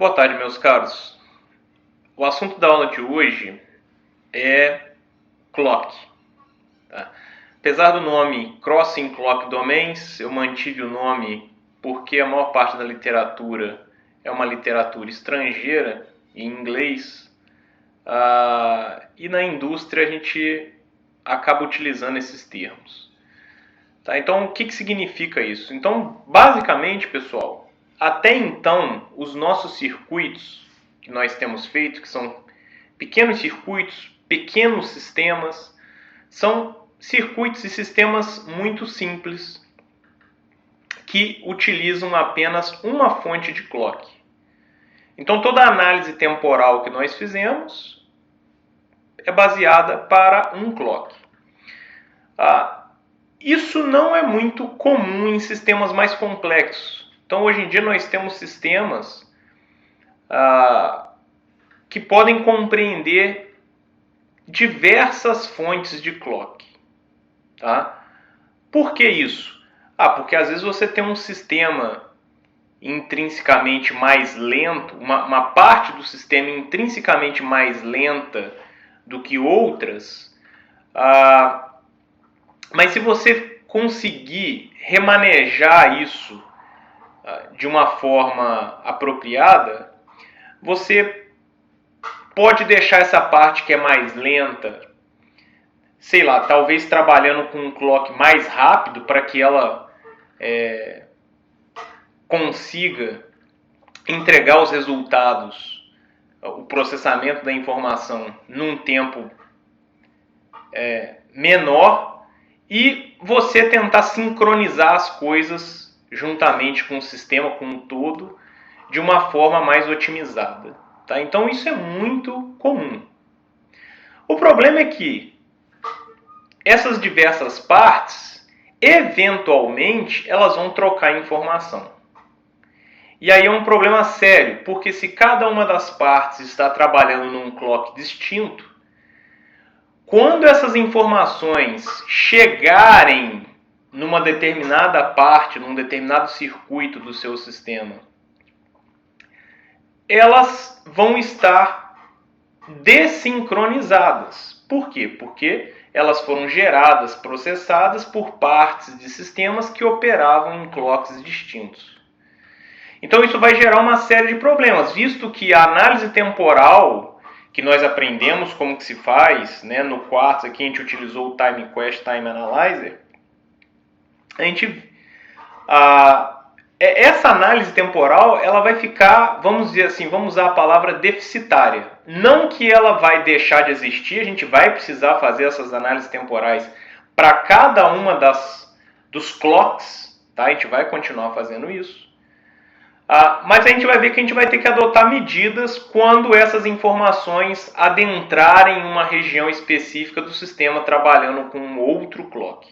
Boa tarde, meus caros. O assunto da aula de hoje é clock. Tá? Apesar do nome Crossing Clock Domains, eu mantive o nome porque a maior parte da literatura é uma literatura estrangeira, em inglês, e na indústria a gente acaba utilizando esses termos. Tá? Então, o que significa isso? Então, basicamente, pessoal, até então, os nossos circuitos que nós temos feito, que são pequenos circuitos, pequenos sistemas, são circuitos e sistemas muito simples que utilizam apenas uma fonte de clock. Então, toda a análise temporal que nós fizemos é baseada para um clock. Isso não é muito comum em sistemas mais complexos. Então, hoje em dia, nós temos sistemas que podem compreender diversas fontes de clock. Tá? Por que isso? Porque às vezes você tem um sistema intrinsecamente mais lento, uma parte do sistema intrinsecamente mais lenta do que outras, mas se você conseguir remanejar isso de uma forma apropriada, você pode deixar essa parte que é mais lenta, sei lá, talvez trabalhando com um clock mais rápido para que ela consiga entregar os resultados, o processamento da informação num tempo menor, e você tentar sincronizar as coisas juntamente com o sistema como um todo de uma forma mais otimizada. Tá? Então isso é muito comum. O problema é que essas diversas partes, eventualmente, elas vão trocar informação. E aí é um problema sério, porque se cada uma das partes está trabalhando num clock distinto, quando essas informações chegarem numa determinada parte, num determinado circuito do seu sistema, elas vão estar desincronizadas. Por quê? Porque elas foram geradas, processadas por partes de sistemas que operavam em clocks distintos. Então isso vai gerar uma série de problemas, visto que a análise temporal que nós aprendemos como que se faz, né, no quarto aqui a gente utilizou o Time Quest Time Analyzer, essa análise temporal ela vai ficar, vamos dizer assim, vamos usar a palavra deficitária. Não que ela vai deixar de existir, a gente vai precisar fazer essas análises temporais para cada uma dos clocks, tá? A gente vai continuar fazendo isso. Mas a gente vai ver que a gente vai ter que adotar medidas quando essas informações adentrarem em uma região específica do sistema trabalhando com um outro clock.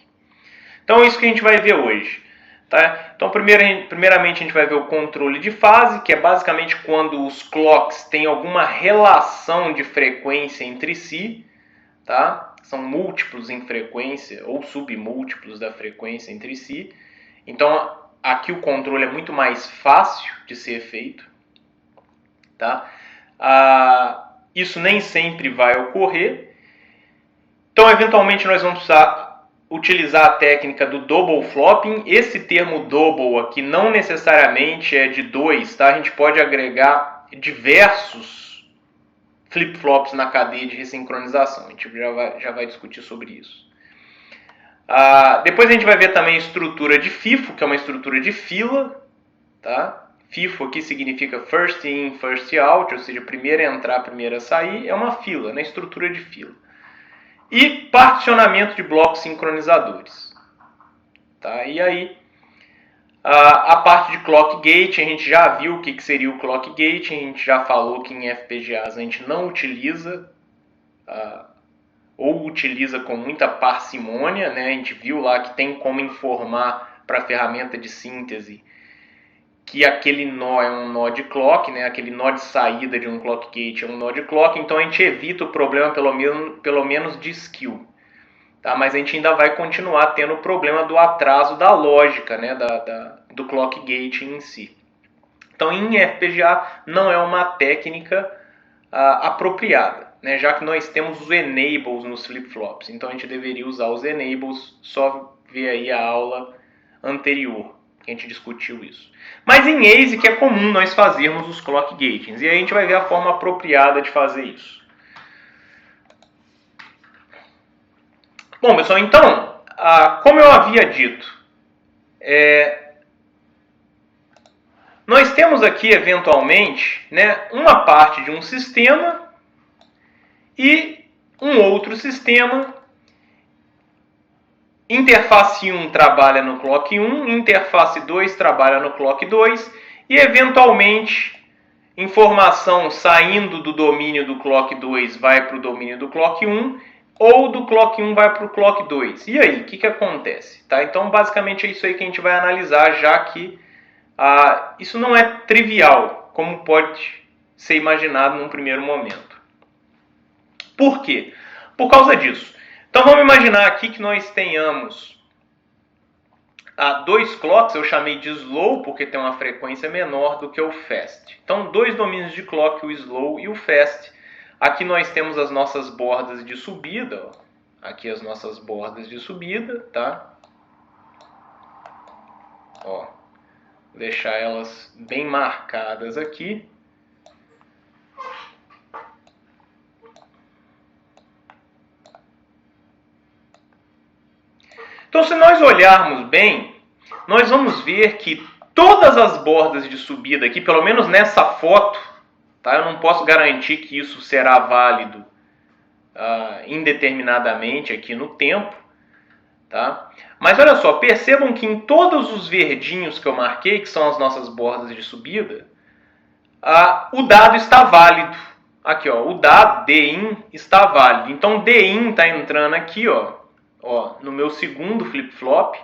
Então é isso que a gente vai ver hoje. Tá? Então primeiramente a gente vai ver o controle de fase, que é basicamente quando os clocks têm alguma relação de frequência entre si. Tá? São múltiplos em frequência ou submúltiplos da frequência entre si. Então aqui o controle é muito mais fácil de ser feito. Tá? Isso nem sempre vai ocorrer. Então, eventualmente, nós vamos utilizar a técnica do double flopping. Esse termo double aqui não necessariamente é de 2. Tá? A gente pode agregar diversos flip-flops na cadeia de ressincronização. A gente já vai discutir sobre isso. Depois a gente vai ver também a estrutura de FIFO, que é uma estrutura de fila. Tá? FIFO aqui significa first in, first out, ou seja, primeiro a entrar, primeiro a sair. É uma fila, né? Estrutura de fila. E particionamento de blocos sincronizadores. Tá? E aí, a parte de clock gate, a gente já viu o que seria o clock gate, a gente já falou que em FPGAs a gente não utiliza ou utiliza com muita parcimônia, né? A gente viu lá que tem como informar para a ferramenta de síntese que aquele nó é um nó de clock, né? Aquele nó de saída de um clock gate é um nó de clock, então a gente evita o problema pelo menos de skew. Tá? Mas a gente ainda vai continuar tendo o problema do atraso da lógica, né? do clock gate em si. Então, em FPGA, não é uma técnica apropriada, né? Já que nós temos os enables nos flip-flops. Então, a gente deveria usar os enables, só ver aí a aula anterior, que a gente discutiu isso. Mas em ASIC é comum nós fazermos os clock gatings, e aí a gente vai ver a forma apropriada de fazer isso. Bom, pessoal, então, como eu havia dito, nós temos aqui, eventualmente, né, uma parte de um sistema e um outro sistema. Interface 1 trabalha no clock 1, interface 2 trabalha no clock 2 e, eventualmente, informação saindo do domínio do clock 2 vai para o domínio do clock 1 ou do clock 1 vai para o clock 2. E aí, o que acontece? Tá? Então, basicamente, é isso aí que a gente vai analisar, já que isso não é trivial, como pode ser imaginado num primeiro momento. Por quê? Por causa disso. Então vamos imaginar aqui que nós tenhamos dois clocks, eu chamei de slow porque tem uma frequência menor do que o fast. Então dois domínios de clock, o slow e o fast. Aqui nós temos as nossas bordas de subida, ó. Aqui as nossas bordas de subida, tá? Ó, vou deixar elas bem marcadas aqui. Então, se nós olharmos bem, nós vamos ver que todas as bordas de subida aqui, pelo menos nessa foto, tá? Eu não posso garantir que isso será válido indeterminadamente aqui no tempo, tá? Mas olha só, percebam que em todos os verdinhos que eu marquei, que são as nossas bordas de subida, o dado está válido. Aqui, ó, o dado DIN está válido. Então, DIN está entrando aqui, ó, no meu segundo flip-flop,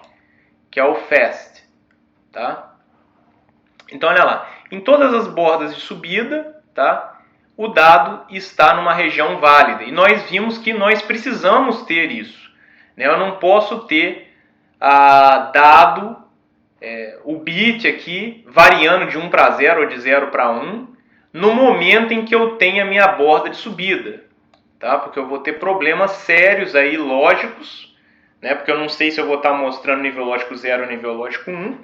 que é o fast, tá? Então, olha lá, em todas as bordas de subida, tá? O dado está numa região válida. E nós vimos que nós precisamos ter isso, né? Eu não posso ter dado o bit aqui variando de 1 para 0 ou de 0 para 1 no momento em que eu tenho a minha borda de subida, tá? Porque eu vou ter problemas sérios aí, lógicos, né? Porque eu não sei se eu vou estar mostrando nível lógico 0 ou nível lógico 1.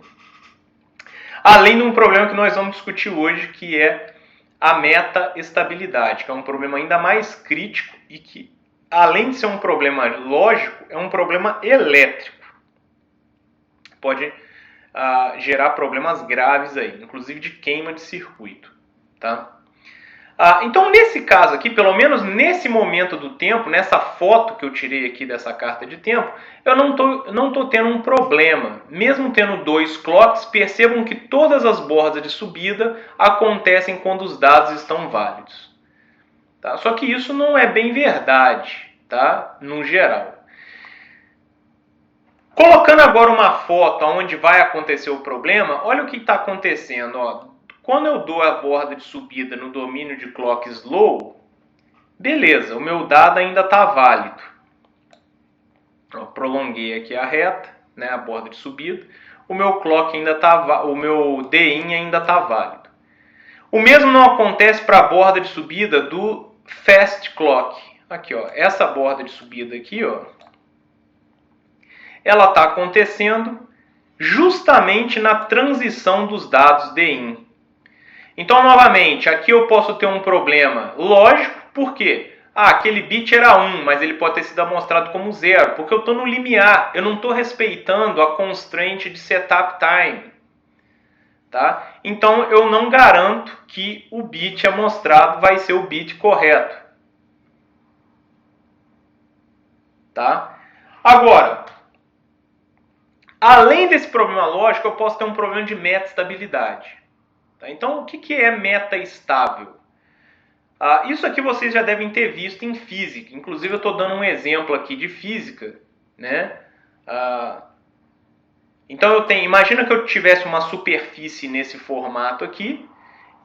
Além de um problema que nós vamos discutir hoje, que é a meta-estabilidade, que é um problema ainda mais crítico e que, além de ser um problema lógico, é um problema elétrico. Pode gerar problemas graves aí, inclusive de queima de circuito, tá? Então, nesse caso aqui, pelo menos nesse momento do tempo, nessa foto que eu tirei aqui dessa carta de tempo, eu não tô tendo um problema. Mesmo tendo dois clocks, percebam que todas as bordas de subida acontecem quando os dados estão válidos, tá? Só que isso não é bem verdade, tá? No geral. Colocando agora uma foto onde vai acontecer o problema, olha o que está acontecendo, ó. Quando eu dou a borda de subida no domínio de clock slow, beleza, o meu dado ainda está válido. Eu prolonguei aqui a reta, né, a borda de subida. O meu clock ainda tá, o meu DIN ainda está válido. O mesmo não acontece para a borda de subida do fast clock. Aqui, ó, essa borda de subida aqui, ó, ela está acontecendo justamente na transição dos dados DIN. Então, novamente, aqui eu posso ter um problema lógico, por quê? Aquele bit era 1, mas ele pode ter sido amostrado como 0, porque eu estou no limiar, eu não estou respeitando a constraint de setup time. Tá? Então, eu não garanto que o bit amostrado vai ser o bit correto. Tá? Agora, além desse problema lógico, eu posso ter um problema de meta-estabilidade. Então, o que é meta estável? Isso aqui vocês já devem ter visto em física. Inclusive, eu estou dando um exemplo aqui de física, né? Então, imagina que eu tivesse uma superfície nesse formato aqui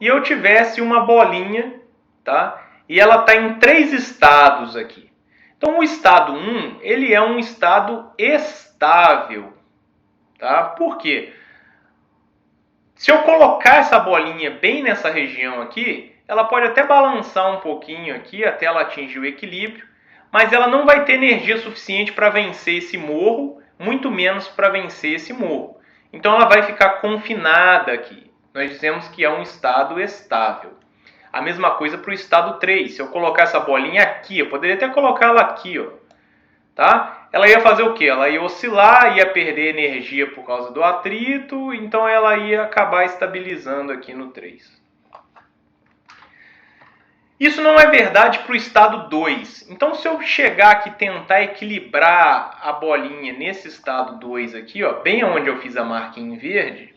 e eu tivesse uma bolinha, tá? E ela está em 3 estados aqui. Então, o estado 1, ele é um estado estável, tá? Por quê? Se eu colocar essa bolinha bem nessa região aqui, ela pode até balançar um pouquinho aqui até ela atingir o equilíbrio, mas ela não vai ter energia suficiente para vencer esse morro, muito menos para vencer esse morro. Então ela vai ficar confinada aqui. Nós dizemos que é um estado estável. A mesma coisa para o estado 3. Se eu colocar essa bolinha aqui, eu poderia até colocar ela aqui, ó, tá? Ela ia fazer o quê? Ela ia oscilar, ia perder energia por causa do atrito, então ela ia acabar estabilizando aqui no 3. Isso não é verdade para o estado 2. Então, se eu chegar aqui e tentar equilibrar a bolinha nesse estado 2 aqui, ó, bem onde eu fiz a marquinha em verde,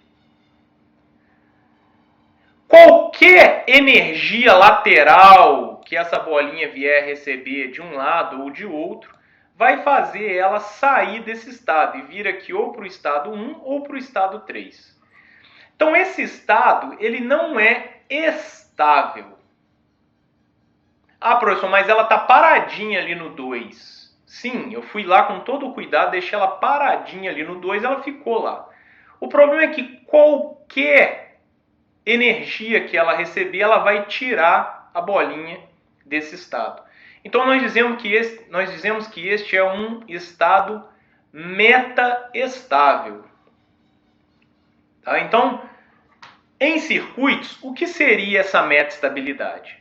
qualquer energia lateral que essa bolinha vier receber de um lado ou de outro, vai fazer ela sair desse estado e vir aqui ou para o estado 1 ou para o estado 3. Então, esse estado, ele não é estável. Ah, professor, mas ela está paradinha ali no 2. Sim, eu fui lá com todo o cuidado, deixei ela paradinha ali no 2, ela ficou lá. O problema é que qualquer energia que ela receber, ela vai tirar a bolinha desse estado. Então nós dizemos que este é um estado metaestável. Tá? Então, em circuitos, o que seria essa metaestabilidade?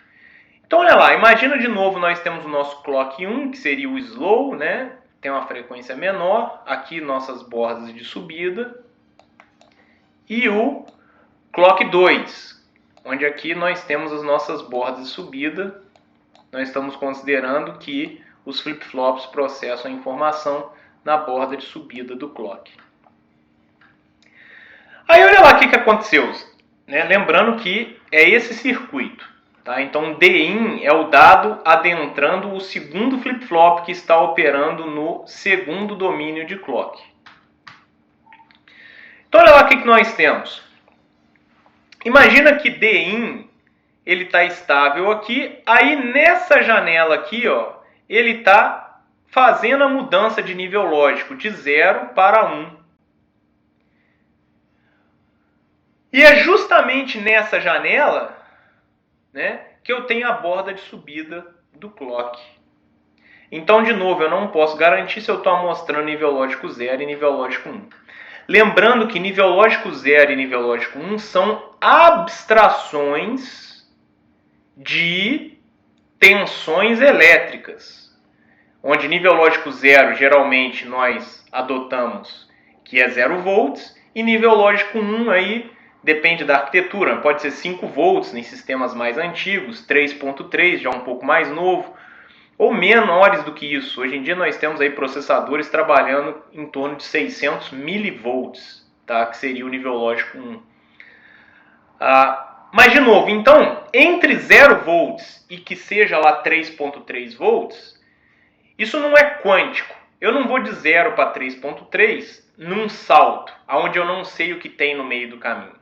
Então, olha lá, imagina de novo, nós temos o nosso clock 1, que seria o slow, né? Tem uma frequência menor, aqui nossas bordas de subida, e o clock 2, onde aqui nós temos as nossas bordas de subida. Nós estamos considerando que os flip-flops processam a informação na borda de subida do clock. Aí olha lá o que aconteceu, né? Lembrando que é esse circuito. Tá? Então, D-in é o dado adentrando o segundo flip-flop que está operando no segundo domínio de clock. Então, olha lá o que nós temos. Imagina que D-in ele está estável aqui, aí nessa janela aqui, ó, ele está fazendo a mudança de nível lógico de 0 para 1. E é justamente nessa janela, né, que eu tenho a borda de subida do clock. Então, de novo, eu não posso garantir se eu estou mostrando nível lógico 0 e nível lógico 1. Lembrando que nível lógico 0 e nível lógico 1 são abstrações de tensões elétricas, onde nível lógico 0 geralmente nós adotamos que é 0 volts, e nível lógico 1 aí depende da arquitetura, pode ser 5 volts em sistemas mais antigos, 3.3 já um pouco mais novo, ou menores do que isso. Hoje em dia nós temos aí processadores trabalhando em torno de 600 milivolts, tá? Que seria o nível lógico 1. Mas, de novo, então, entre 0 volts e que seja lá 3.3 volts, isso não é quântico. Eu não vou de 0 para 3.3 num salto, onde eu não sei o que tem no meio do caminho.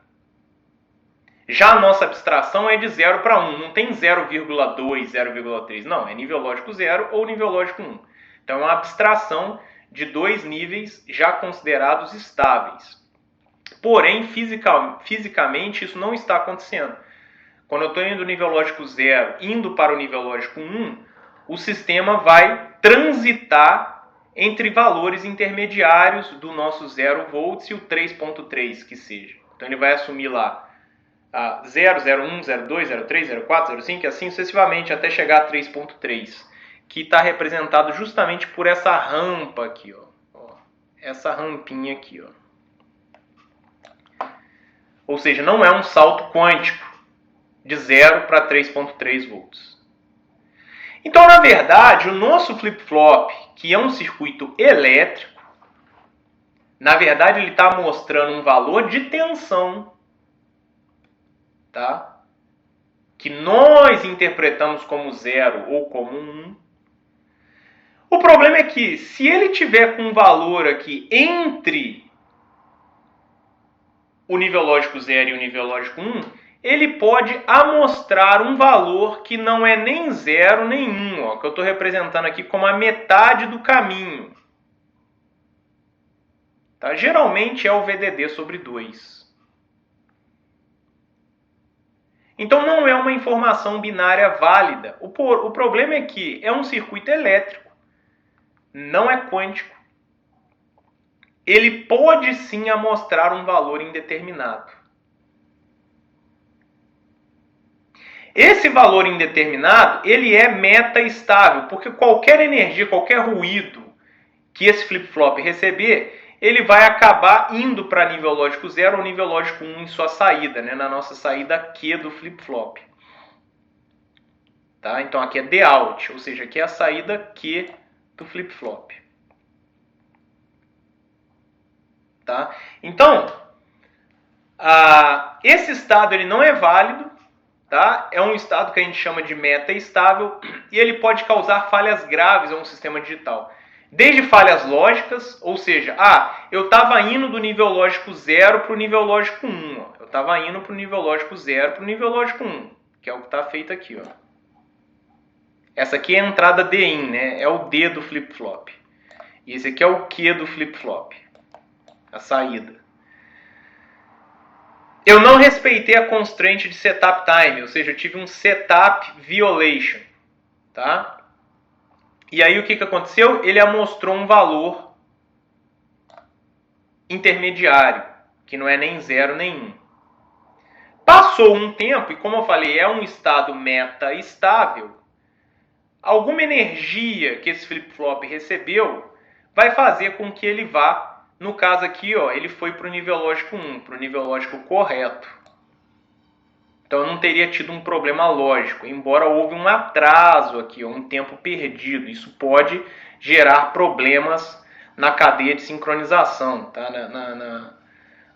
Já a nossa abstração é de 0 para 1, não tem 0,2, 0,3, não, é nível lógico 0 ou nível lógico 1. Então é uma abstração de dois níveis já considerados estáveis. Porém, fisicamente, isso não está acontecendo. Quando eu estou indo do nível lógico 0, indo para o nível lógico 1, o sistema vai transitar entre valores intermediários do nosso 0 volts e o 3.3 que seja. Então ele vai assumir lá 0, 01, 02, 03, 04, 05 e assim sucessivamente até chegar a 3.3, que está representado justamente por essa rampa aqui, ó. Essa rampinha aqui, ó. Ou seja, não é um salto quântico de 0 para 3.3 volts. Então, na verdade, o nosso flip-flop, que é um circuito elétrico, na verdade ele está mostrando um valor de tensão, tá? Que nós interpretamos como 0 ou como 1. O problema é que, se ele tiver com um valor aqui entre o nível lógico 0 e o nível lógico 1, ele pode amostrar um valor que não é nem 0 nem 1, ó, que eu estou representando aqui como a metade do caminho. Tá? Geralmente é o VDD sobre 2. Então não é uma informação binária válida. O problema é que é um circuito elétrico, não é quântico. Ele pode sim amostrar um valor indeterminado. Esse valor indeterminado, ele é meta-estável, porque qualquer energia, qualquer ruído que esse flip-flop receber, ele vai acabar indo para nível lógico 0 ou nível lógico 1 em sua saída, né? Na nossa saída Q do flip-flop. Tá? Então aqui é the out, ou seja, aqui é a saída Q do flip-flop. Tá? Então, esse estado ele não é válido, tá? É um estado que a gente chama de meta-estável e ele pode causar falhas graves a um sistema digital. Desde falhas lógicas, ou seja, eu estava indo do nível lógico 0 para o nível lógico 1. Eu estava indo para o nível lógico 0 para o nível lógico 1, que é o que está feito aqui. Ó. Essa aqui é a entrada D-in, né? É o D do flip-flop. E esse aqui é o Q do flip-flop, a saída. Eu não respeitei a constraint de setup time, ou seja, eu tive um setup violation, tá? E aí o que aconteceu? Ele amostrou um valor intermediário, que não é nem 0 nem 1. Passou um tempo, e como eu falei, é um estado meta-estável, alguma energia que esse flip-flop recebeu vai fazer com que ele vá, no caso aqui, ó, ele foi para o nível lógico 1, para o nível lógico correto. Então eu não teria tido um problema lógico, embora houve um atraso aqui, um tempo perdido. Isso pode gerar problemas na cadeia de sincronização, tá?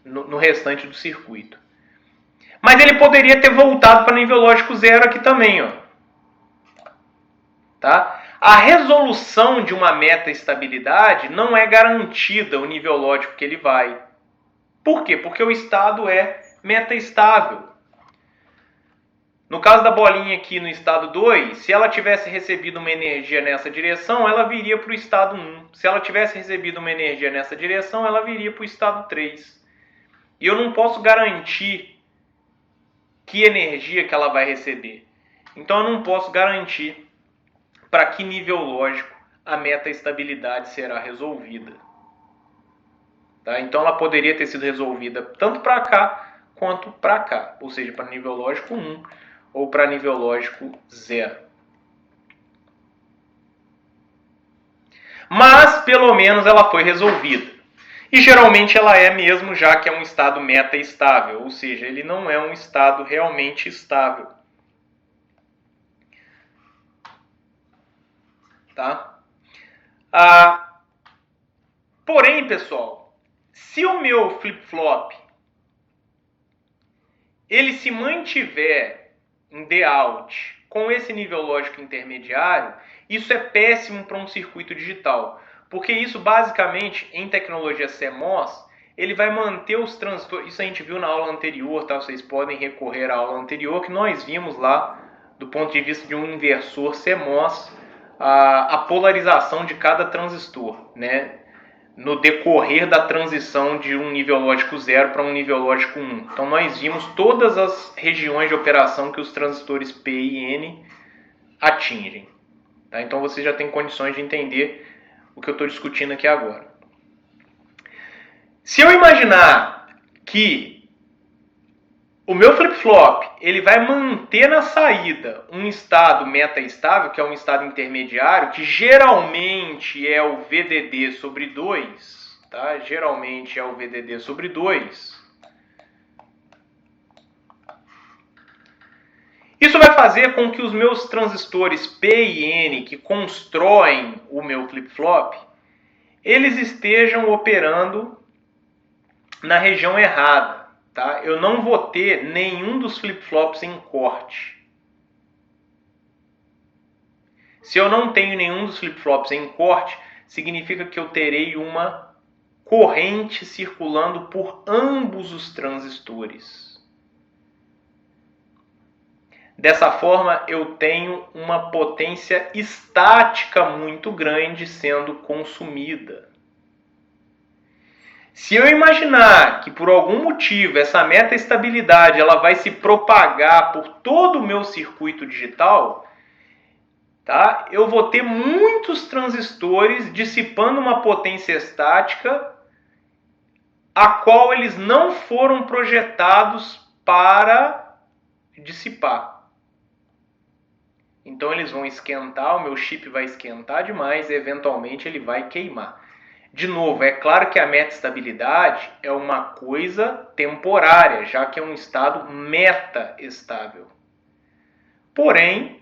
No restante do circuito. Mas ele poderia ter voltado para nível lógico 0 aqui também. Ó. Tá? A resolução de uma meta-estabilidade não é garantida o nível lógico que ele vai. Por quê? Porque o estado é meta-estável. No caso da bolinha aqui no estado 2, se ela tivesse recebido uma energia nessa direção, ela viria para o estado 1. Se ela tivesse recebido uma energia nessa direção, ela viria para o estado 3. E eu não posso garantir que energia que ela vai receber. Então eu não posso garantir para que nível lógico a meta-estabilidade será resolvida. Tá? Então ela poderia ter sido resolvida tanto para cá quanto para cá, ou seja, para nível lógico 1 ou para nível lógico 0. Mas, pelo menos, ela foi resolvida. E geralmente ela é mesmo, já que é um estado meta-estável, ou seja, ele não é um estado realmente estável. Tá? Porém, pessoal, se o meu flip-flop ele se mantiver em the out com esse nível lógico intermediário, isso é péssimo para um circuito digital. Porque isso, basicamente, em tecnologia CMOS, ele vai manter os transistores. Isso a gente viu na aula anterior, tá? Vocês podem recorrer à aula anterior, que nós vimos lá, do ponto de vista de um inversor CMOS, a polarização de cada transistor, né? No decorrer da transição de um nível lógico 0 para um nível lógico 1. Então nós vimos todas as regiões de operação que os transistores P e N atingem. Tá? Então você já tem condições de entender o que eu estou discutindo aqui agora. Se eu imaginar que o meu flip-flop ele vai manter na saída um estado meta-estável, que é um estado intermediário, que geralmente é o VDD sobre 2, tá? Geralmente é o VDD sobre 2. Isso vai fazer com que os meus transistores P e N, que constroem o meu flip-flop, eles estejam operando na região errada. Tá? Eu não vou ter nenhum dos flip-flops em corte. Se eu não tenho nenhum dos flip-flops em corte, significa que eu terei uma corrente circulando por ambos os transistores. Dessa forma, eu tenho uma potência estática muito grande sendo consumida. Se eu imaginar que por algum motivo essa metaestabilidade ela vai se propagar por todo o meu circuito digital, tá? Eu vou ter muitos transistores dissipando uma potência estática a qual eles não foram projetados para dissipar. Então eles vão esquentar, o meu chip vai esquentar demais e eventualmente ele vai queimar. De novo, é claro que a metaestabilidade é uma coisa temporária, já que é um estado metaestável. Porém,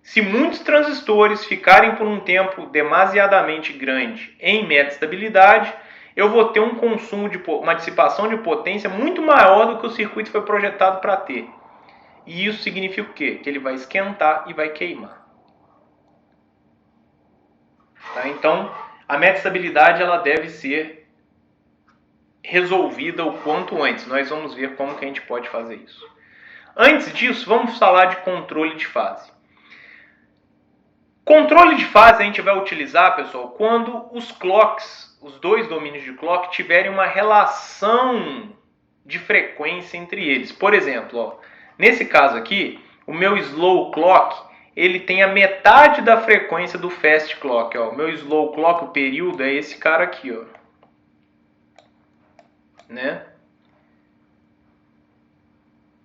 se muitos transistores ficarem por um tempo demasiadamente grande em metaestabilidade, eu vou ter um consumo uma dissipação de potência muito maior do que o circuito foi projetado para ter. E isso significa o quê? Que ele vai esquentar e vai queimar. Tá? Então, a metaestabilidade ela deve ser resolvida o quanto antes. Nós vamos ver como que a gente pode fazer isso. Antes disso, vamos falar de controle de fase. Controle de fase a gente vai utilizar, pessoal, quando os clocks, os dois domínios de clock, tiverem uma relação de frequência entre eles. Por exemplo, ó, nesse caso aqui, o meu slow clock ele tem a metade da frequência do fast clock. Ó. O meu slow clock, o período, é esse cara aqui. Ó. Né?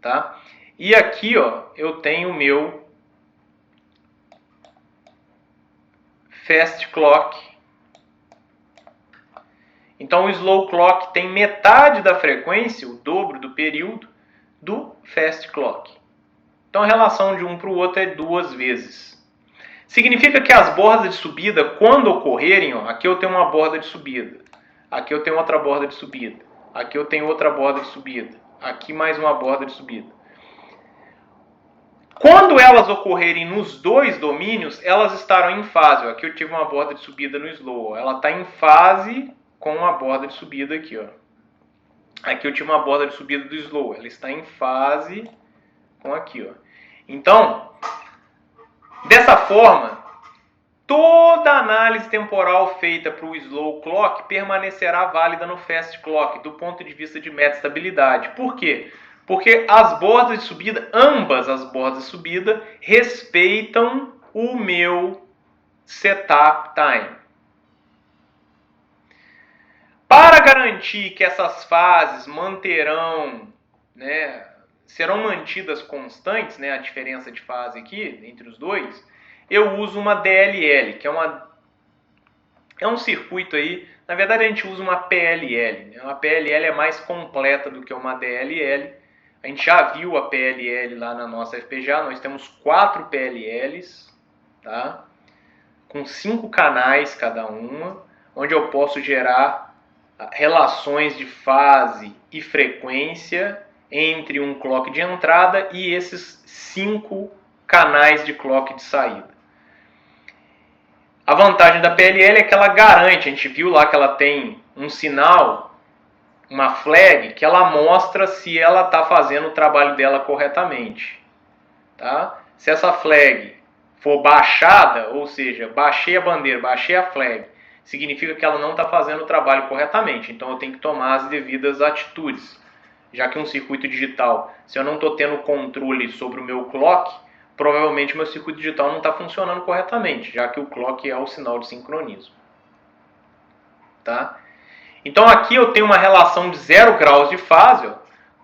Tá? E aqui ó, eu tenho o meu fast clock. Então o slow clock tem metade da frequência, o dobro do período, do fast clock. Então a relação de um para o outro é 2 vezes. Significa que as bordas de subida, quando ocorrerem, ó, aqui eu tenho uma borda de subida, aqui eu tenho outra borda de subida, aqui eu tenho outra borda de subida, aqui mais uma borda de subida. Quando elas ocorrerem nos dois domínios, elas estarão em fase. Ó, aqui eu tive uma borda de subida no slow, ó, ela está em fase com a borda de subida aqui. Ó. Aqui eu tive uma borda de subida do slow, ela está em fase com aqui. Ó. Então, dessa forma, toda análise temporal feita para o slow clock permanecerá válida no fast clock, do ponto de vista de metaestabilidade. Por quê? Porque as bordas de subida, ambas as bordas de subida, respeitam o meu setup time. Para garantir que essas fases manterão, né, serão mantidas constantes, né, a diferença de fase aqui entre os dois, eu uso uma DLL, que é um circuito aí, na verdade a gente usa uma PLL. Né? Uma PLL é mais completa do que uma DLL. A gente já viu a PLL lá na nossa FPGA, nós temos 4 PLLs, tá? Com 5 canais cada uma, onde eu posso gerar relações de fase e frequência entre um clock de entrada e esses 5 canais de clock de saída. A vantagem da PLL é que ela garante, a gente viu lá que ela tem um sinal, uma flag, que ela mostra se ela está fazendo o trabalho dela corretamente. Tá? Se essa flag for baixada, ou seja, baixei a bandeira, baixei a flag, significa que ela não está fazendo o trabalho corretamente. Então eu tenho que tomar as devidas atitudes. Já que um circuito digital, se eu não estou tendo controle sobre o meu clock, provavelmente o meu circuito digital não está funcionando corretamente, já que o clock é o sinal de sincronismo. Tá? Então aqui eu tenho uma relação de 0 graus de fase, ó,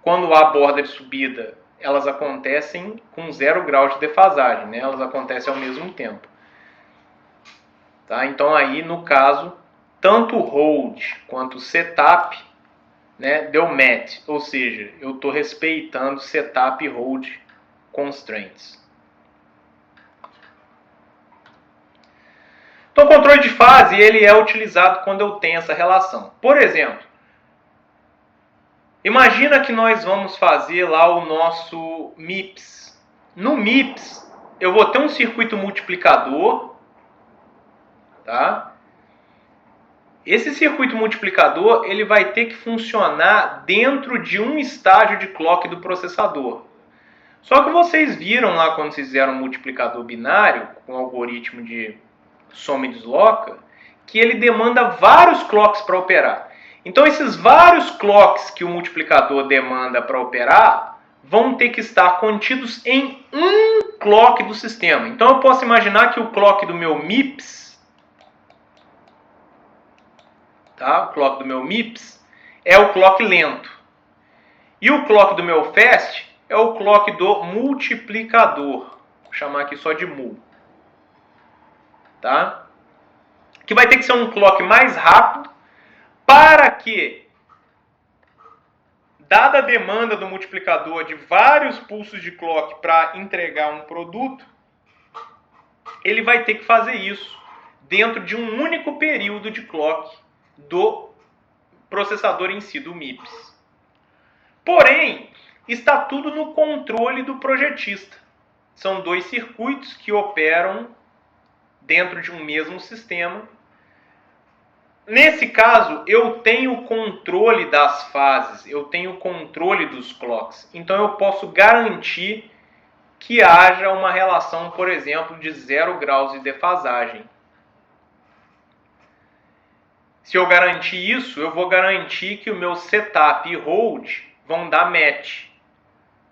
quando há borda de subida, elas acontecem com 0 graus de defasagem, né? Elas acontecem ao mesmo tempo. Tá? Então aí, no caso, tanto o hold quanto o setup, né, deu match, ou seja, eu estou respeitando setup e hold constraints. Então o controle de fase ele é utilizado quando eu tenho essa relação. Por exemplo, imagina que nós vamos fazer lá o nosso MIPS. No MIPS eu vou ter um circuito multiplicador, tá? Esse circuito multiplicador ele vai ter que funcionar dentro de um estágio de clock do processador. Só que vocês viram lá quando vocês fizeram um multiplicador binário com o algoritmo de soma e desloca, que ele demanda vários clocks para operar. Então esses vários clocks que o multiplicador demanda para operar vão ter que estar contidos em um clock do sistema. Então eu posso imaginar que o clock do meu MIPS, tá? O clock do meu MIPS é o clock lento. E o clock do meu fast é o clock do multiplicador. Vou chamar aqui só de mul. Tá? Que vai ter que ser um clock mais rápido para que, dada a demanda do multiplicador de vários pulsos de clock para entregar um produto, ele vai ter que fazer isso dentro de um único período de clock do processador em si, do MIPS. Porém, está tudo no controle do projetista. São dois circuitos que operam dentro de um mesmo sistema. Nesse caso, eu tenho controle das fases, eu tenho controle dos clocks. Então eu posso garantir que haja uma relação, por exemplo, de 0 graus de defasagem. Se eu garantir isso, eu vou garantir que o meu setup e hold vão dar match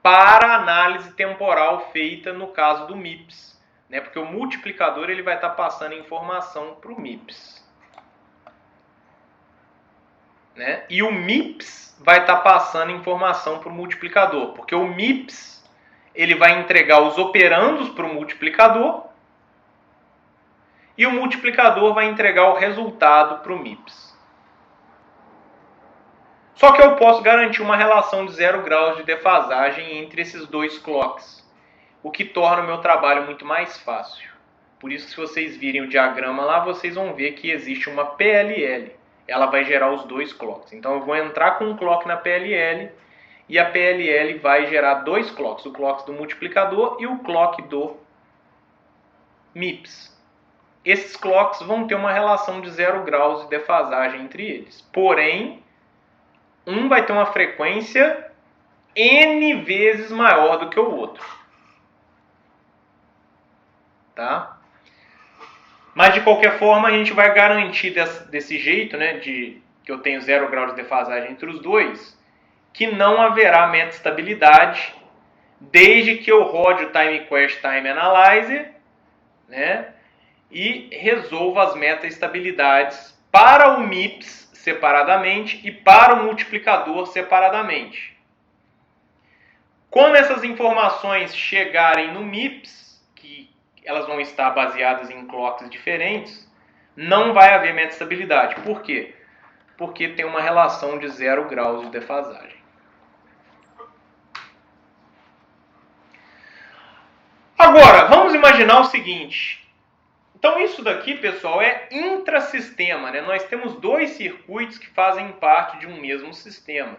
para a análise temporal feita no caso do MIPS. Né? Porque o multiplicador ele vai estar passando informação para o MIPS. Né? E o MIPS vai estar passando informação para o multiplicador. Porque o MIPS ele vai entregar os operandos para o multiplicador e o multiplicador vai entregar o resultado para o MIPS. Só que eu posso garantir uma relação de 0 graus de defasagem entre esses dois clocks, o que torna o meu trabalho muito mais fácil. Por isso, se vocês virem o diagrama lá, vocês vão ver que existe uma PLL. Ela vai gerar os dois clocks. Então, eu vou entrar com um clock na PLL e a PLL vai gerar dois clocks, o clock do multiplicador e o clock do MIPS. Esses clocks vão ter uma relação de 0 graus de defasagem entre eles. Porém, um vai ter uma frequência N vezes maior do que o outro. Tá? Mas, de qualquer forma, a gente vai garantir desse jeito, né, que eu tenho 0 graus de defasagem entre os dois, que não haverá metaestabilidade desde que eu rode o Time Quest Time Analyzer, né, e resolva as metaestabilidades para o MIPS separadamente e para o multiplicador separadamente. Quando essas informações chegarem no MIPS, que elas vão estar baseadas em clocks diferentes, não vai haver metaestabilidade. Por quê? Porque tem uma relação de 0 graus de defasagem. Agora, vamos imaginar o seguinte. Então, isso daqui, pessoal, é intrasistema, né? Nós temos dois circuitos que fazem parte de um mesmo sistema.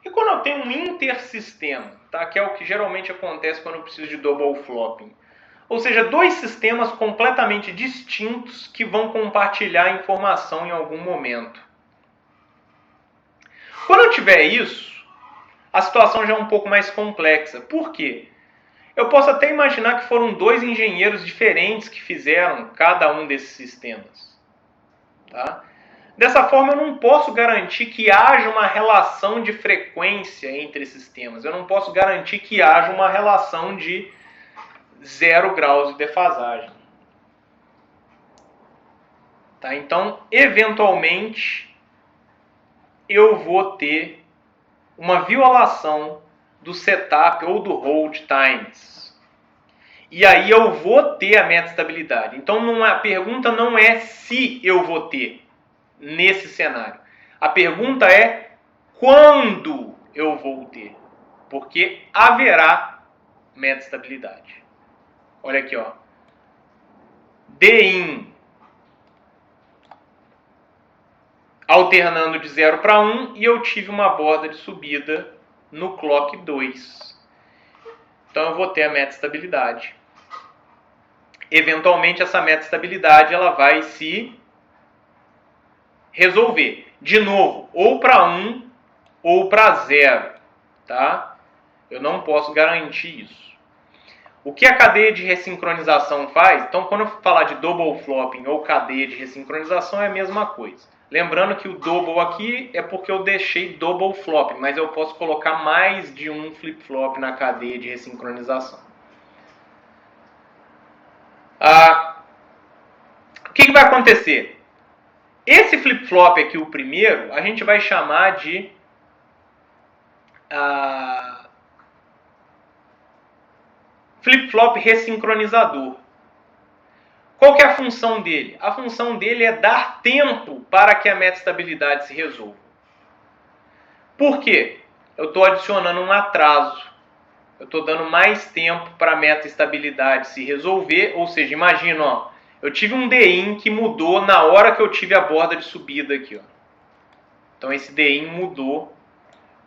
E quando eu tenho um intersistema, tá? Que é o que geralmente acontece quando eu preciso de double flopping. Ou seja, dois sistemas completamente distintos que vão compartilhar informação em algum momento. Quando eu tiver isso, a situação já é um pouco mais complexa. Por quê? Eu posso até imaginar que foram dois engenheiros diferentes que fizeram cada um desses sistemas. Tá? Dessa forma, eu não posso garantir que haja uma relação de frequência entre sistemas. Eu não posso garantir que haja uma relação de 0 graus de defasagem. Tá? Então, eventualmente, eu vou ter uma violação do setup ou do hold times. E aí eu vou ter a metaestabilidade. Então a pergunta não é se eu vou ter nesse cenário. A pergunta é quando eu vou ter. Porque haverá metaestabilidade. Olha aqui, ó. DIN alternando de 0 para 1 e eu tive uma borda de subida no clock 2. Então eu vou ter a metaestabilidade. Eventualmente essa metaestabilidade ela vai se resolver. De novo, ou para 1 ou para 0. Tá? Eu não posso garantir isso. O que a cadeia de ressincronização faz? Então quando eu falar de double flopping ou cadeia de ressincronização é a mesma coisa. Lembrando que o double aqui é porque eu deixei double flop, mas eu posso colocar mais de um flip-flop na cadeia de ressincronização. O que vai acontecer? Esse flip-flop aqui, o primeiro, a gente vai chamar de flip-flop ressincronizador. Qual que é a função dele? A função dele é dar tempo para que a metaestabilidade se resolva. Por quê? Eu estou adicionando um atraso. Eu estou dando mais tempo para a metaestabilidade se resolver. Ou seja, imagina, ó, eu tive um DIN que mudou na hora que eu tive a borda de subida aqui. Ó. Então esse DIN mudou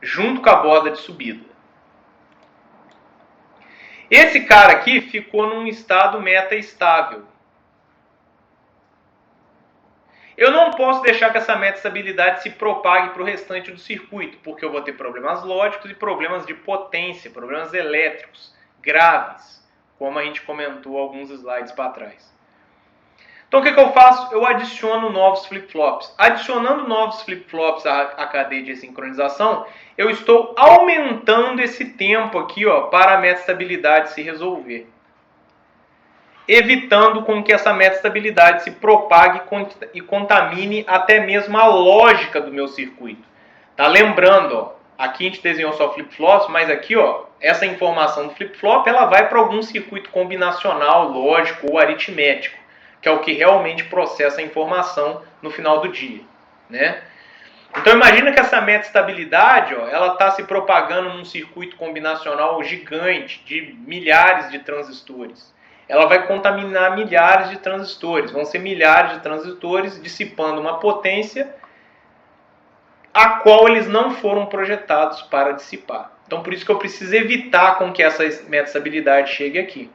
junto com a borda de subida. Esse cara aqui ficou num estado metaestável. Eu não posso deixar que essa metaestabilidade se propague para o restante do circuito, porque eu vou ter problemas lógicos e problemas de potência, problemas elétricos graves, como a gente comentou alguns slides para trás. Então o que eu faço? Eu adiciono novos flip-flops. Adicionando novos flip-flops à cadeia de sincronização, eu estou aumentando esse tempo aqui, ó, para a metaestabilidade se resolver, evitando com que essa metaestabilidade se propague e contamine até mesmo a lógica do meu circuito. Tá lembrando, ó, aqui a gente desenhou só flip-flops, mas aqui, ó, essa informação do flip-flop ela vai para algum circuito combinacional, lógico ou aritmético, que é o que realmente processa a informação no final do dia, né? Então imagina que essa metaestabilidade, ó, ela está se propagando num circuito combinacional gigante de milhares de transistores. Ela vai contaminar milhares de transistores. Vão ser milhares de transistores dissipando uma potência a qual eles não foram projetados para dissipar. Então por isso que eu preciso evitar com que essa metaestabilidade chegue aqui.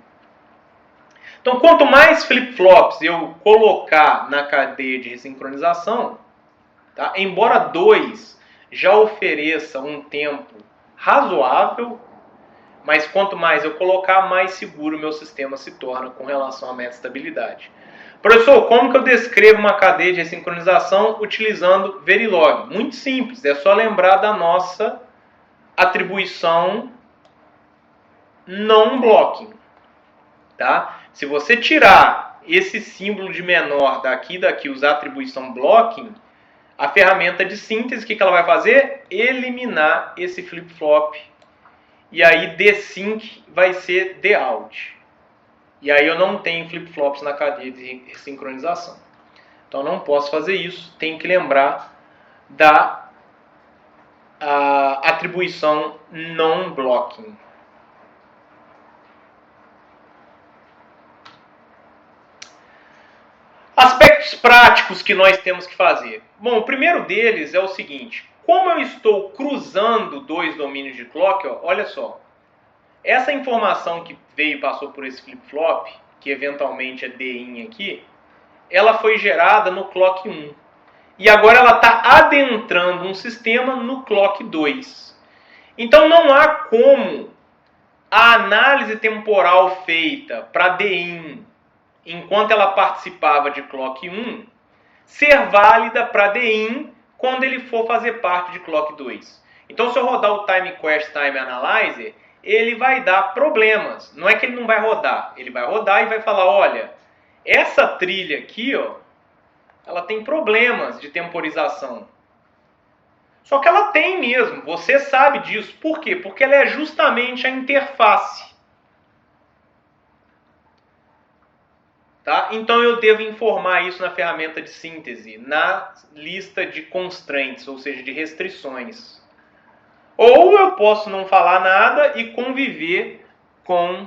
Então quanto mais flip-flops eu colocar na cadeia de ressincronização, tá? Embora 2 já ofereça um tempo razoável, mas quanto mais eu colocar, mais seguro o meu sistema se torna com relação à metaestabilidade. Professor, como que eu descrevo uma cadeia de ressincronização utilizando Verilog? Muito simples, é só lembrar da nossa atribuição non-blocking. Tá? Se você tirar esse símbolo de menor daqui e daqui, usar a atribuição blocking, a ferramenta de síntese, o que ela vai fazer? Eliminar esse flip-flop. E aí desync vai ser deout. E aí eu não tenho flip-flops na cadeia de sincronização. Então não posso fazer isso. Tenho que lembrar da atribuição non-blocking. Aspectos práticos que nós temos que fazer. Bom, o primeiro deles é o seguinte. Como eu estou cruzando dois domínios de clock, ó, olha só. Essa informação que veio e passou por esse flip-flop, que eventualmente é DIN aqui, ela foi gerada no clock 1. E agora ela está adentrando um sistema no clock 2. Então não há como a análise temporal feita para DIN, enquanto ela participava de clock 1, ser válida para DIN quando ele for fazer parte de clock 2. Então se eu rodar o Time Quest Time Analyzer, ele vai dar problemas. Não é que ele não vai rodar, ele vai rodar e vai falar, olha, essa trilha aqui, ó, ela tem problemas de temporização. Só que ela tem mesmo, você sabe disso. Por quê? Porque ela é justamente a interface. Tá? Então eu devo informar isso na ferramenta de síntese, na lista de constraints, ou seja, de restrições. Ou eu posso não falar nada e conviver com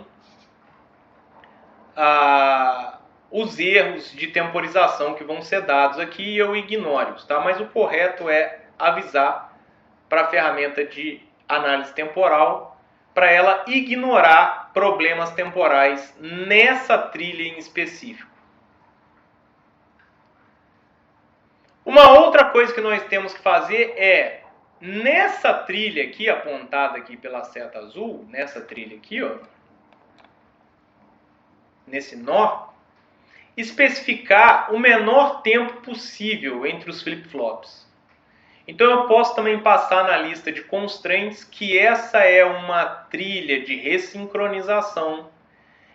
os erros de temporização que vão ser dados aqui e eu ignoro-os. Tá? Mas o correto é avisar para a ferramenta de análise temporal para ela ignorar problemas temporais nessa trilha em específico. Uma outra coisa que nós temos que fazer é, nessa trilha aqui, apontada aqui pela seta azul, nessa trilha aqui, ó, nesse nó, especificar o menor tempo possível entre os flip-flops. Então eu posso também passar na lista de constraints que essa é uma trilha de ressincronização.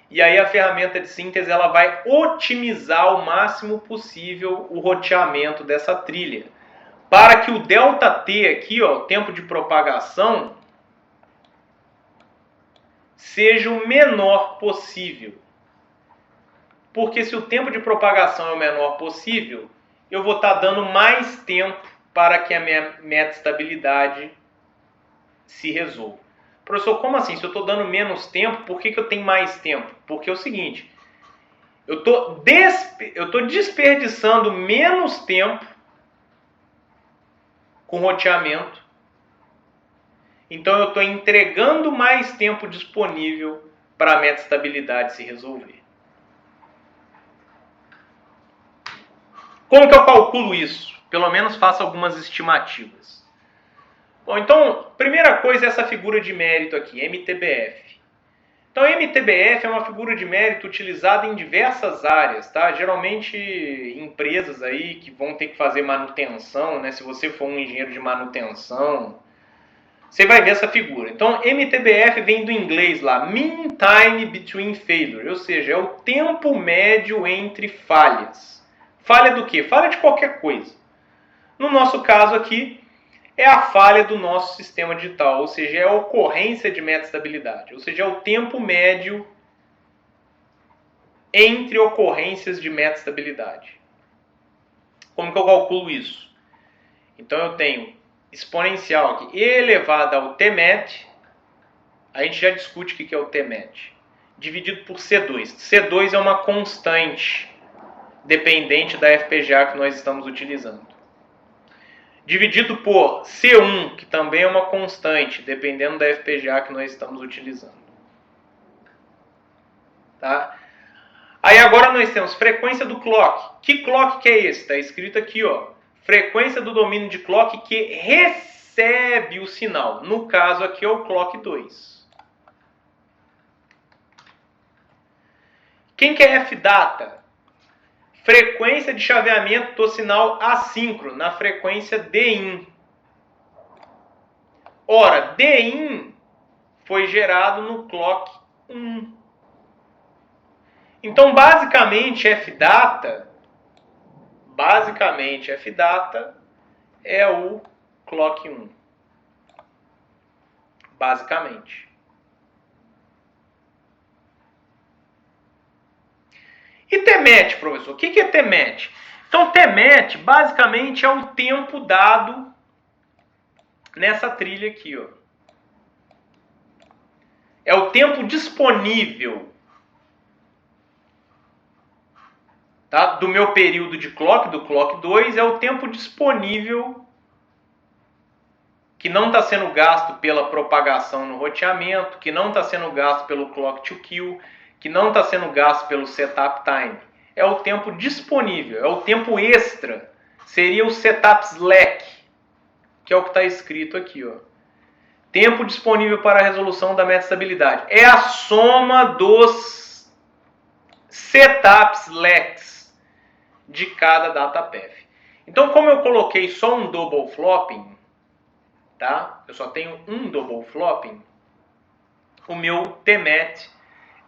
E aí a ferramenta de síntese ela vai otimizar o máximo possível o roteamento dessa trilha, para que o ΔT aqui, ó, o tempo de propagação, seja o menor possível. Porque se o tempo de propagação é o menor possível, eu vou estar dando mais tempo para que a minha meta-estabilidade se resolva. Professor, como assim? Se eu estou dando menos tempo, por que eu tenho mais tempo? Porque é o seguinte, eu estou desperdiçando menos tempo com roteamento, então eu estou entregando mais tempo disponível para a meta-estabilidade se resolver. Como que eu calculo isso? Pelo menos faço algumas estimativas. Bom, então, primeira coisa é essa figura de mérito aqui, MTBF. Então, MTBF é uma figura de mérito utilizada em diversas áreas, tá? Geralmente, empresas aí que vão ter que fazer manutenção, né? Se você for um engenheiro de manutenção, você vai ver essa figura. Então, MTBF vem do inglês lá, Mean Time Between Failure, ou seja, é o tempo médio entre falhas. Falha do quê? Falha de qualquer coisa. No nosso caso aqui, é a falha do nosso sistema digital, ou seja, é a ocorrência de meta-estabilidade, ou seja, é o tempo médio entre ocorrências de meta-estabilidade. Como que eu calculo isso? Então eu tenho exponencial aqui, e elevado ao Tmat, a gente já discute o que é o Tmat, dividido por C2. C2 é uma constante dependente da FPGA que nós estamos utilizando. Dividido por C1, que também é uma constante, dependendo da FPGA que nós estamos utilizando. Tá? Aí agora nós temos frequência do clock. Que clock que é esse? Está escrito aqui, ó. Frequência do domínio de clock que recebe o sinal. No caso aqui é o clock 2. Quem que é F-data? Frequência de chaveamento do sinal assíncrono, na frequência DIN. Ora, DIN foi gerado no clock 1. Então, basicamente, F-data é o clock 1. Basicamente. E Tmat, professor? O que é Tmat? Então, Tmat basicamente é o tempo dado nessa trilha aqui, ó. É o tempo disponível, tá? Do meu período de clock, do clock 2, é o tempo disponível que não está sendo gasto pela propagação no roteamento, que não está sendo gasto pelo clock to kill, que não está sendo gasto pelo setup time. É o tempo disponível, é o tempo extra. Seria o setup slack, que é o que está escrito aqui, ó. Tempo disponível para a resolução da meta-estabilidade. É a soma dos setup slacks de cada datapath. Então, como eu coloquei só um double flopping, tá? Eu só tenho um double flopping, o meu Tmat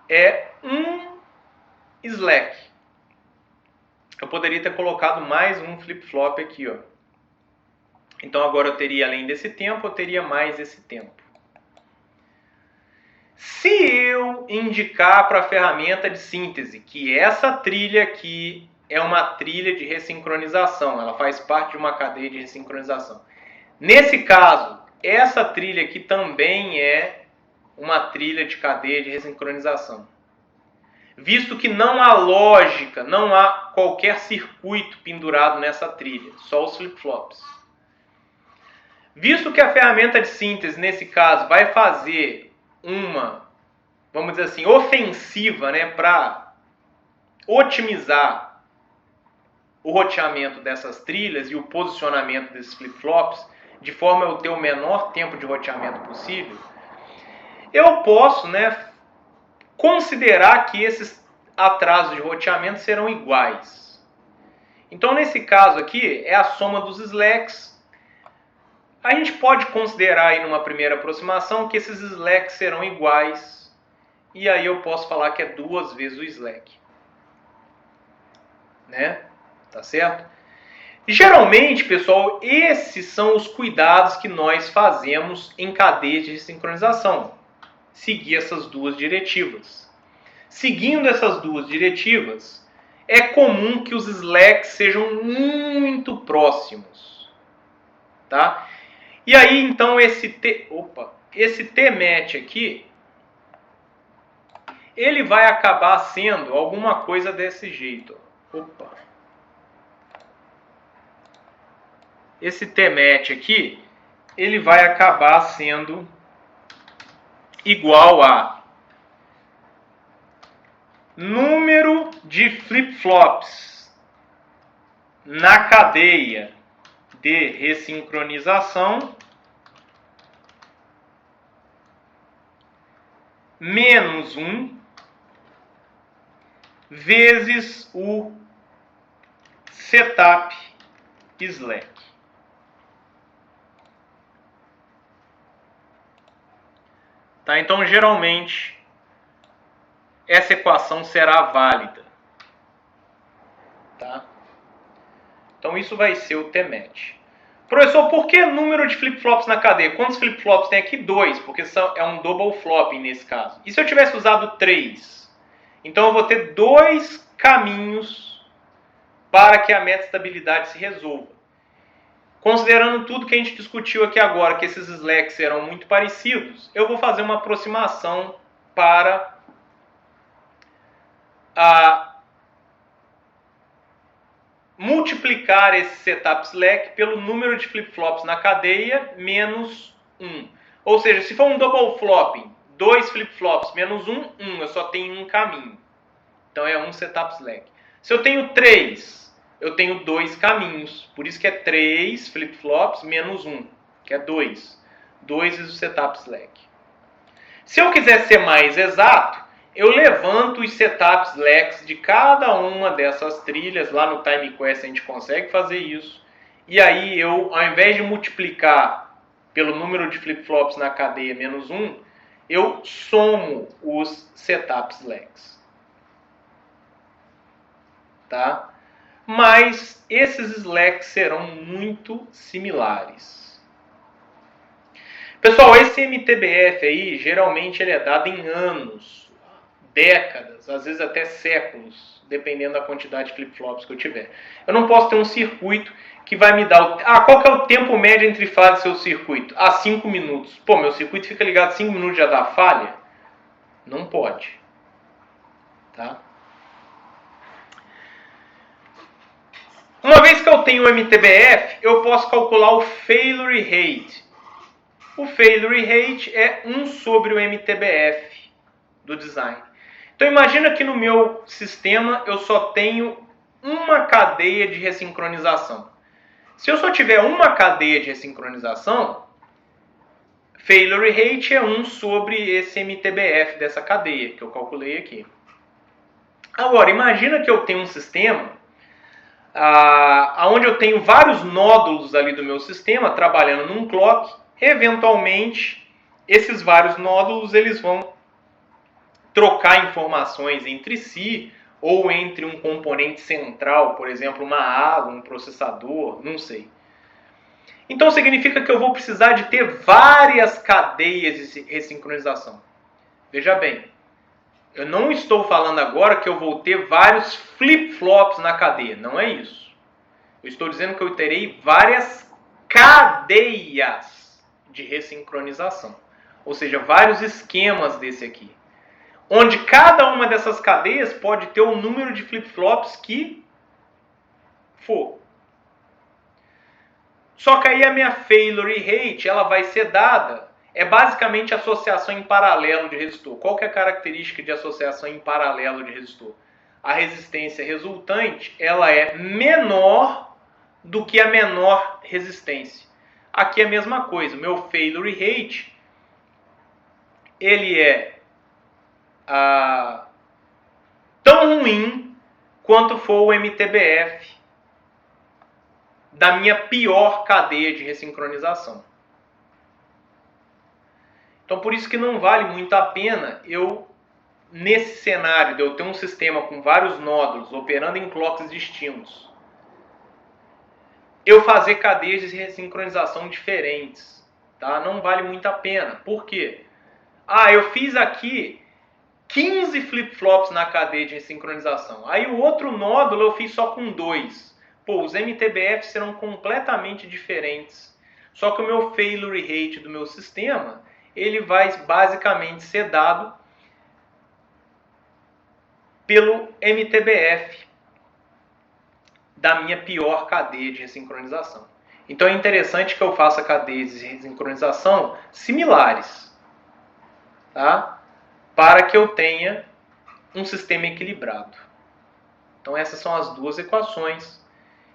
é um slack. Eu poderia ter colocado mais um flip-flop aqui, ó. Então agora eu teria, além desse tempo, eu teria mais esse tempo. Se eu indicar para a ferramenta de síntese que essa trilha aqui é uma trilha de ressincronização, ela faz parte de uma cadeia de ressincronização. Nesse caso, essa trilha aqui também é uma trilha de cadeia de ressincronização. Visto que não há lógica, não há qualquer circuito pendurado nessa trilha, só os flip-flops. Visto que a ferramenta de síntese, nesse caso, vai fazer uma, vamos dizer assim, ofensiva, né, para otimizar o roteamento dessas trilhas e o posicionamento desses flip-flops, de forma a eu ter o menor tempo de roteamento possível, eu posso, né, considerar que atrasos de roteamento serão iguais. Então, nesse caso aqui, é a soma dos slacks. A gente pode considerar aí numa primeira aproximação que esses slacks serão iguais. E aí eu posso falar que é 2 vezes o slack. Né? Tá certo? Geralmente, pessoal, esses são os cuidados que nós fazemos em cadeias de sincronização. Seguir essas duas diretivas. Seguindo essas duas diretivas, é comum que os slacks sejam muito próximos. Tá? E aí, então, esse T-match aqui, ele vai acabar sendo alguma coisa desse jeito. Esse T-match aqui, ele vai acabar sendo igual a número de flip-flops na cadeia de ressincronização menos 1 vezes o setup slack. Tá? Então, geralmente, essa equação será válida. Tá? Então, isso vai ser o T-match. Professor, por que número de flip-flops na cadeia? Quantos flip-flops tem aqui? 2, porque é um double flopping nesse caso. E se eu tivesse usado 3? Então, eu vou ter 2 caminhos para que a metastabilidade se resolva. Considerando tudo que a gente discutiu aqui agora, que esses slacks serão muito parecidos, eu vou fazer uma aproximação para multiplicar esse setup slack pelo número de flip-flops na cadeia menos 1. Ou seja, se for um double flopping, 2 flip-flops menos 1, eu só tenho um caminho. Então é um setup slack. Se eu tenho 3, eu tenho 2 caminhos. Por isso que é 3 flip-flops menos 1, que é 2. 2 vezes o setup slack. Se eu quiser ser mais exato, eu levanto os setup slacks de cada uma dessas trilhas. Lá no TimeQuest a gente consegue fazer isso. E aí eu, ao invés de multiplicar pelo número de flip-flops na cadeia menos 1, eu somo os setup slacks. Tá? Mas esses slacks serão muito similares. Pessoal, esse MTBF aí, geralmente ele é dado em anos, décadas, às vezes até séculos, dependendo da quantidade de flip-flops que eu tiver. Eu não posso ter um circuito que vai me dar... qual que é o tempo médio entre fases do seu circuito? 5 minutos. Pô, meu circuito fica ligado 5 minutos já dá falha? Não pode. Tá? Uma vez que eu tenho o MTBF, eu posso calcular o failure rate. O failure rate é 1 sobre o MTBF do design. Então imagina que no meu sistema eu só tenho uma cadeia de ressincronização. Se eu só tiver uma cadeia de ressincronização, failure rate é 1 sobre esse MTBF dessa cadeia que eu calculei aqui. Agora, imagina que eu tenho um sistema onde eu tenho vários nódulos ali do meu sistema trabalhando num clock. Eventualmente, esses vários nódulos eles vão trocar informações entre si ou entre um componente central, por exemplo, uma água, um processador, não sei. Então significa que eu vou precisar de ter várias cadeias de ressincronização. Veja bem, eu não estou falando agora que eu vou ter vários flip-flops na cadeia. Não é isso. Eu estou dizendo que eu terei várias cadeias de ressincronização. Ou seja, vários esquemas desse aqui. Onde cada uma dessas cadeias pode ter o número de flip-flops que for. Só que aí a minha failure rate ela vai ser dada. É basicamente associação em paralelo de resistor. Qual que é a característica de associação em paralelo de resistor? A resistência resultante ela é menor do que a menor resistência. Aqui é a mesma coisa. O meu failure rate ele é tão tão ruim quanto for o MTBF da minha pior cadeia de ressincronização. Então, por isso que não vale muito a pena eu, nesse cenário de eu ter um sistema com vários nódulos operando em clocks distintos, eu fazer cadeias de ressincronização diferentes. Tá? Não vale muito a pena. Por quê? Eu fiz aqui 15 flip-flops na cadeia de ressincronização. Aí o outro nódulo eu fiz só com 2. Pô, os MTBF serão completamente diferentes. Só que o meu failure rate do meu sistema, ele vai basicamente ser dado pelo MTBF da minha pior cadeia de ressincronização. Então é interessante que eu faça cadeias de ressincronização similares, tá? Para que eu tenha um sistema equilibrado. Então essas são as duas equações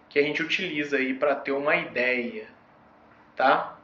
que a gente utiliza aí para ter uma ideia, tá?